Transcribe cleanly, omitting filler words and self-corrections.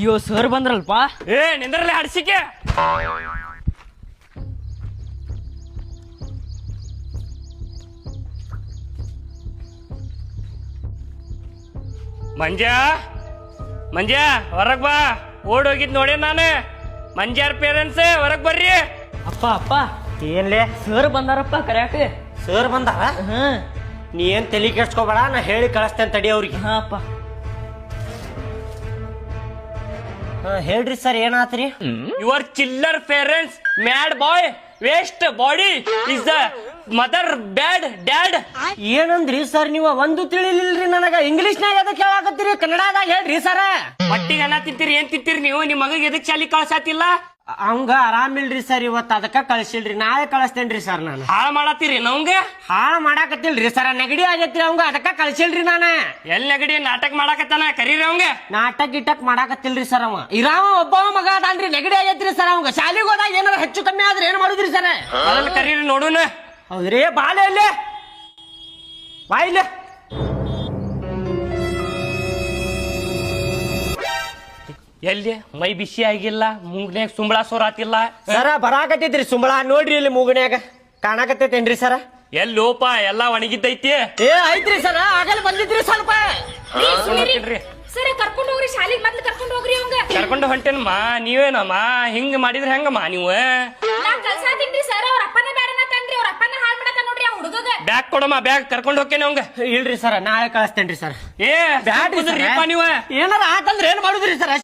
ಅಯ್ಯೋ ಸರ್ ಬಂದ್ರಲ್ಪ. ಏ ನಿಂದ್ರಲ್ಲೇ ಹಡ್ಸಿಕೆ. ಮಂಜ ಹೊರಗ್ ಬಾ. ಓಡೋಗಿದ್ ನೋಡಿ ನಾನು. ಮಂಜಾರ್ ಪೇರೆಂಟ್ಸ್ ಹೊರಗ್ ಬರ್ರಿ. ಅಪ್ಪ ಏನ್ಲೇ ಸರ್ ಬಂದಾರಪ್ಪ ಕರ್ಯಾಕ. ಸರ್ ಬಂದಾರ? ಹ್ಮ್ ನೀ ಏನ್ ತಲೆ ಕೆಡ್ಸ್ಕೊಬೇಡ, ನಾ ಹೇಳಿ ಕಳಿಸ್ತೇನೆ ತಡಿ ಅವ್ರಿಗೆ. ಹಾ ಅಪ್ಪ. ಹೇಳ್ರಿ ಸರ್ ಏನಾತ್ರಿ? Your chiller parents mad boy waste body is the mother bad dad. ಏನಂದ್ರಿ ಸರ್ ನೀವು? ಒಂದು ತಿಳಿಲಿಲ್ರಿ ನನಗ. ಇಂಗ್ಲಿಷ್ನಾಗ ಎದಕ್ ಹೇಳಾಕತ್ತೀರಿ? ಕನ್ನಡದಾಗ ಹೇಳ್ರಿ ಸರ. ಹೊಟ್ಟಿಗೆ ಅನ್ನ ತಿಂತೀರಿ, ಏನ್ ತಿಂತೀರಿ ನೀವು? ನಿಮ್ ಮಗ ಎದಕ್ ಶಾಲಿ ಕಳ್ಸಾತಿಲ್ಲ? ಅವಂಗ ಆರಾಮಿಲ್ರಿ ಸರ್, ಇವತ್ತು ಅದಕ್ಕ ಕಳ್ಸಿಲ್ರಿ. ನಾಳೆ ಕಳಿಸ್ತೇನ್ರಿ ಸರ್. ನಾನು ಹಾಳ ಮಾಡತ್ತೀರಿ ನಮ್ಗೆ? ಹಾಳ ಮಾಡಾಕತ್ತಿಲ್ರಿ ಸರ, ನೆಗಡಿ ಆಗೈತ್ರಿ ಅವಂಗ, ಅದಕ್ಕ ಕಳ್ಸಿಲ್ರಿ ನಾನು. ಎಲ್ ನೆಗಡಿ ನಾಟಕ ಮಾಡಾಕತ್ತಾನ? ಕರೀರಿ ಅವಂಗ. ನಾಟಕ ಗಿಟಕ್ ಮಾಡಾಕತ್ತಿಲ್ರಿ ಸರ್. ಅವ ಇರಾವ ಒಬ್ಬ ಮಗ ಅದಾನ್ರಿ, ನೆಗಡಿ ಆಗೈತ್ರಿ ಸರ್ ಅವಂಗ. ಶಾಲಿಗೆ ಹೋದಾಗ ಏನಾರ ಹೆಚ್ಚು ಕಮ್ಮಿ ಆದ್ರೆ ಏನ್ ಮಾಡುದ್ರಿ ಸರ್? ಅದನ್ನ ಕರೀರಿ ನೋಡುನ. ಹೌದ್ರಿ, ಬಾಲೆ ಅಲ್ಲೇ ಬಾಯಿಲೆ. ಎಲ್ಲಿ ಮೈ ಬಿಸಿ ಆಗಿಲ್ಲ, ಮೂಗ್ನ್ಯಾಗ ಸುಂಬಳ ಸೋರಾತಿಲ್ಲ. ಸರ ಬರಾಕತ್ತೈತ್ರಿ ಸುಂಬಳ, ನೋಡ್ರಿ ಇಲ್ಲಿ ಮೂಗನ್ಯಾಗ ಕಾಣಕತ್ತೈತೇನ್ರಿ ಸರ? ಎಲ್ಲಿ ಲೋಪ ಎಲ್ಲ ಒಣಗಿದ್ದೈತಿ. ಏ ಐತ್ರಿ ಸರ, ಆಗಲ್ಲ ಬಂದಿದ್ರಿ ಸ್ವಲ್ಪ. ಸರ್ ಕರ್ಕೊಂಡು ಹೋಗ್ರಿ, ಶಾಲಿಗೆ ಮೊದ್ಲು ಕರ್ಕೊಂಡು ಹೋಗ್ರಿ ಅವಂಗ. ಕರ್ಕೊಂಡು ಹೊಂಟೇನಮ್ಮ. ನೀವೇನಮ್ಮ ಹಿಂಗ್ ಮಾಡಿದ್ರೆ ಹೆಂಗಮ್ಮ ನೀವು? ನಾ ಕಲ್ಸಾತೀನ್ರಿ ಸರ್, ಅವ್ರ ಅಪ್ಪನ ಬ್ಯಾಡನ ಕಣ್ರಿ, ಅವ್ರ ಅಪ್ಪನ ಹಾಳ್ ಮಾಡಕ ನೋಡ್ರಿ ಆ ಹುಡುಗಗ. ಬ್ಯಾಗ್ ಕೊಡಮ್ಮ, ಬ್ಯಾಗ್ ಕರ್ಕೊಂಡು ಹೋಗ್ತೇನೆ ಅವಂಗ. ಇಲ್ರಿ ಸರ, ನಾಳೆ ಕಳಿಸ್ತೇನ್ರಿ ಸರ್. ಏ ಬ್ಯಾಗ್ ನೀವು. ಏನಾರ ಆತಂದ್ರೆ ಏನ್ ಮಾಡುದ್ರಿ ಸರ್?